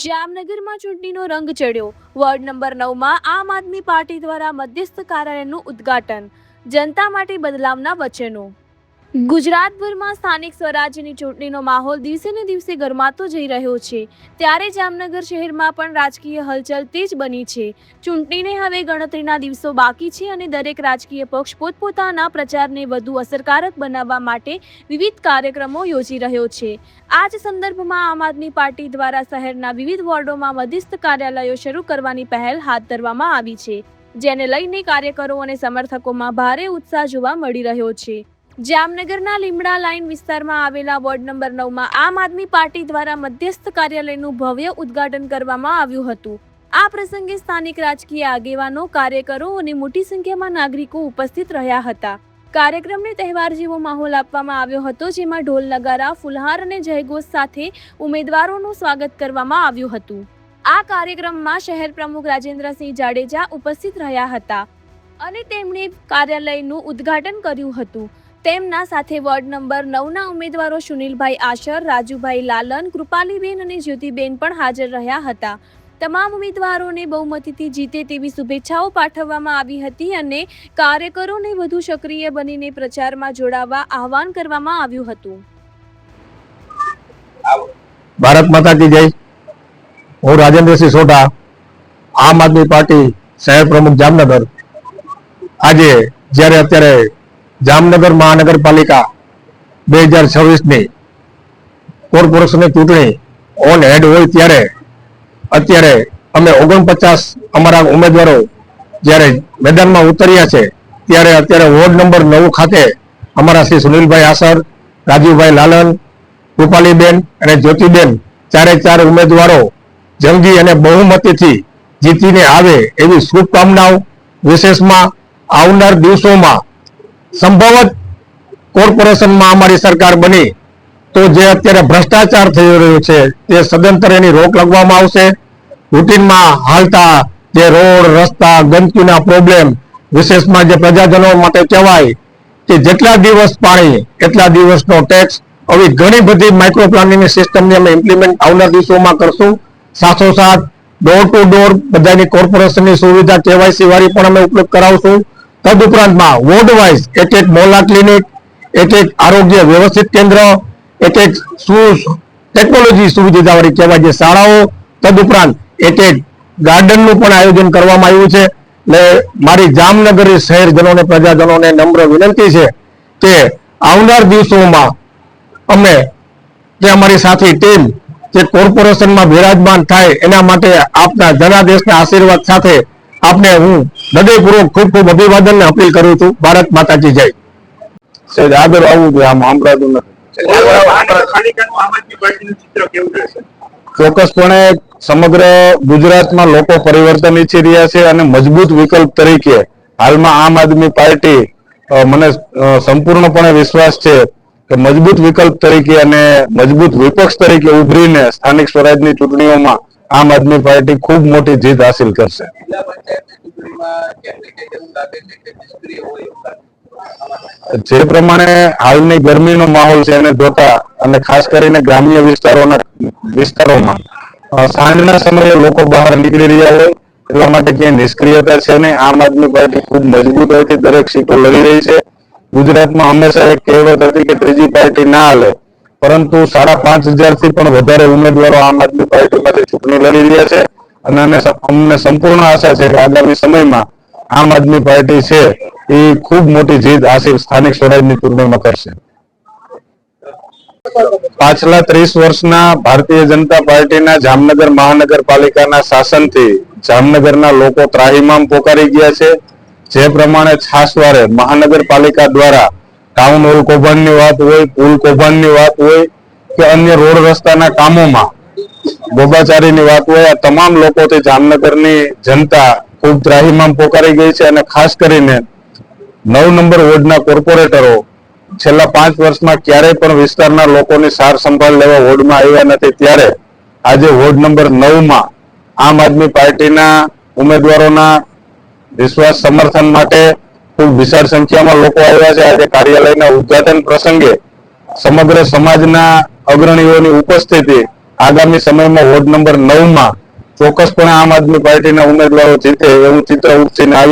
જામનગરમાં ચૂંટણીનો રંગ ચડ્યો. વોર્ડ નંબર 9માં આમ આદમી પાર્ટી દ્વારા મધ્યસ્થ કાર્યાલયનું ઉદ્ઘાટન. જનતા માટે બદલાવના વચનો. ગુજરાતભરમાં સ્થાનિક સ્વરાજ્યની ચૂંટણીનો માહોલ દિવસે ને દિવસે ગરમાતો જઈ રહ્યો છે. ત્યારે જામનગર શહેરમાં પણ રાજકીય હલચલ તેજ બની છે. ચૂંટણીને હવે ગણતરીના દિવસો બાકી છે અને દરેક રાજકીય પક્ષ પોતપોતાના પ્રચારને વધુ અસરકારક બનાવવા માટે વિવિધ કાર્યક્રમો યોજી રહ્યો છે. આ જ સંદર્ભમાં આમ આદમી પાર્ટી દ્વારા શહેરના વિવિધ વોર્ડોમાં મધ્યસ્થ કાર્યાલયો શરૂ કરવાની પહેલ હાથ ધરવામાં આવી છે, જેને લઈને કાર્યકરો અને સમર્થકોમાં ભારે ઉત્સાહ જોવા મળી રહ્યો છે. જામનગરના લીમડા લાઇન વિસ્તારમાં આવેલા વોર્ડ નંબર 9માં આમ આદમી પાર્ટી દ્વારા મધ્યસ્થ કાર્યાલયનું ભવ્ય ઉદ્ઘાટન કરવામાં આવ્યું હતું. આ પ્રસંગે સ્થાનિક રાજકીય આગેવાનો, કાર્યકરો અને મોટી સંખ્યામાં નાગરિકો ઉપસ્થિત રહ્યા હતા. કાર્યક્રમને તહેવાર જેવો માહોલ આપવામાં આવ્યો હતો, જેમાં ઢોલ નગારા, ફુલહાર અને જયઘોષ સાથે ઉમેદવારોનું સ્વાગત કરવામાં આવ્યું હતું. આ કાર્યક્રમમાં શહેર પ્રમુખ રાજેન્દ્રસિંહ જાડેજા ઉપસ્થિત રહ્યા હતા અને તેમણે કાર્યાલયનું ઉદ્ઘાટન કર્યું હતું. તેમના સાથે વોર્ડ નંબર 9ના ઉમેદવારો સુનિલભાઈ આશર, રાજુભાઈ લાલન, કૃપાલીબેન અને જ્યોતિબેન પણ હાજર રહ્યા હતા. તમામ ઉમેદવારોને બહુમતીથી જીતે તેવી શુભેચ્છાઓ પાઠવવામાં આવી હતી અને કાર્યકરોને વધુ સક્રિય બનીને પ્રચારમાં જોડાવા આહવાન કરવામાં આવ્યું હતું. ભારત માતા કી જય. હું રાજેન્દ્રસિંહ સોઢા, આમ આદમી પાર્ટી શહેર પ્રમુખ જામનગર. આજે જ્યારે અત્યારે જામનગર મહાનગરપાલિકા 2026ની કોર્પોરેશનની ચૂંટણી ઓન હેડ હોય ત્યારે અત્યારે અમે 49 અમારા ઉમેદવારો જ્યારે મેદાનમાં ઉતર્યા છે, ત્યારે અત્યારે વોર્ડ નંબર 9 ખાતે અમારા શ્રી સુનિલભાઈ આસર, રાજુભાઈ લાલન, કૃપાલીબેન અને જ્યોતિબેન ચારે ઉમેદવારો જંગી અને બહુમતીથી જીતીને આવે એવી શુભકામનાઓ. વિશેષમાં આવનાર દિવસોમાં સંભવત કોર્પોરેશનમાં અમારી સરકાર બની તો જે અત્યારે ભ્રષ્ટાચાર થઈ રહ્યો છે તે સદંતર એની રોક લગાવવામાં આવશે. રૂટીનમાં હાલતા જે રોડ, રસ્તા, ગંદકીના પ્રોબ્લેમ, વિશેષમાં જે પ્રજાજનો માટે કહેવાય કે જેટલા દિવસ પાણી એટલા દિવસનો ટેક્સ, આવી ઘણી બધી માઇક્રો પ્લાનિંગની સિસ્ટમની અમે ઇમ્પ્લિમેન્ટ આવનાર દિવસોમાં કરશું. સાથોસાથ ડોર ટુ ડોર બધાની કોર્પોરેશનની સુવિધા KYC વાળી પણ અમે ઉપલબ્ધ કરાવશું. તદુપરાંતમાં વોર્ડ વાઇઝ એક મોહલ્લા ક્લિનિક, એક આરોગ્ય વ્યવસ્થિત કેન્દ્ર, એક ટેકનોલોજી સુવિધા વાળી કહેવાય જે શાળાઓ, તદુપરાંત એક ગાર્ડનનું પણ આયોજન કરવામાં આવ્યું છે. એટલે મારી જામનગર શહેરજનોને, પ્રજાજનોને નમ્ર વિનંતી છે કે આવનાર દિવસોમાં અમે જે અમારી સાથી ટીમ જે કોર્પોરેશનમાં બિરાજમાન થાય એના માટે આપના જનાદેશના આશીર્વાદ સાથે આપને હું હૃદયપૂર્વક ખૂબ અભિવાદન ને અપીલ કરું છું. ભારત માતા કી જય. આગળ આવું જોઈએ. આમ સાંભળાતું નથી. ચોક્કસપણે સમગ્ર ગુજરાતમાં લોકો પરિવર્તન ઈચ્છી રહ્યા છે અને મજબૂત વિકલ્પ તરીકે હાલમાં આમ આદમી પાર્ટી, મને સંપૂર્ણપણે વિશ્વાસ છે કે મજબૂત વિકલ્પ તરીકે અને મજબૂત વિપક્ષ તરીકે ઉભરીને સ્થાનિક સ્વરાજની ચૂંટણીઓમાં આમ આદમી પાર્ટી ખૂબ મોટી જીત હાસિલ કરશે. જે પ્રમાણે હાલની ગરમીનો માહોલ છે એને જોતા અને ખાસ કરીને ગ્રામ્ય વિસ્તારોમાં સાંજના સમયે લોકો બહાર નીકળી રહ્યા હોય એટલા માટે ક્યાંય નિષ્ક્રિયતા છે નહીં. આમ આદમી પાર્ટી ખૂબ મજબૂત હોયથી દરેક સીટો લડી રહી છે. ગુજરાતમાં હંમેશા એક કહેવત હતી કે ત્રીજી પાર્ટી ના હાલે, પરંતુ 5,500 થી પણ વધારે ઉમેદવારો આમ આદમી પાર્ટીમાંથી ચૂંટણી લડી રહ્યા છે અને અમને સંપૂર્ણ આશા છે કે આગામી સમયમાં આમ આદમી પાર્ટી છે એ ખૂબ મોટી જીત હાસિલ સ્થાનિક સ્વરાજની ચૂંટણીમાં કરશે. પાછલા 30 વર્ષના ભારતીય જનતા પાર્ટીના જામનગર મહાનગરપાલિકાના શાસનથી જામનગરના લોકો ત્રાહિમામ પોકારી ગયા છે. જે પ્રમાણે છાસવારે મહાનગરપાલિકા દ્વારા ટાઉન હોલ કૌભાંડની વાત હોય, પુલ કૌભાંડની વાત હોય કે અન્ય રોડ રસ્તાના કામોમાં ગોબાચારીની વાત હોય, આ તમામ લોકોથી જામનગરની જનતા ખૂબ ત્રાહિમામ પોકારી ગઈ છે અને ખાસ કરીને 9 નંબર વોર્ડના કોર્પોરેટરો છેલ્લા 5 વર્ષમાં ક્યારેય પણ વિસ્તારના લોકોની સાર સંભાળ લેવા વોર્ડમાં આવ્યા નથી. ત્યારે આજે વોર્ડ નંબર 9માં આમ આદમી પાર્ટીના ઉમેદવારોના વિશ્વાસ સમર્થન માટે ખૂબ વિશાળ સંખ્યામાં લોકો આવ્યા છે. આજે કાર્યાલયના ઉદ્ઘાટન પ્રસંગે સમગ્ર સમાજના અગ્રણીઓની ઉપસ્થિતિ આગામી સમયમાં વોર્ડ નંબર 9 માં ચોક્કસપણે આમ આદમી પાર્ટીના ઉમેદવારો જીતે એવું ચિત્ર ઉપસીને આવી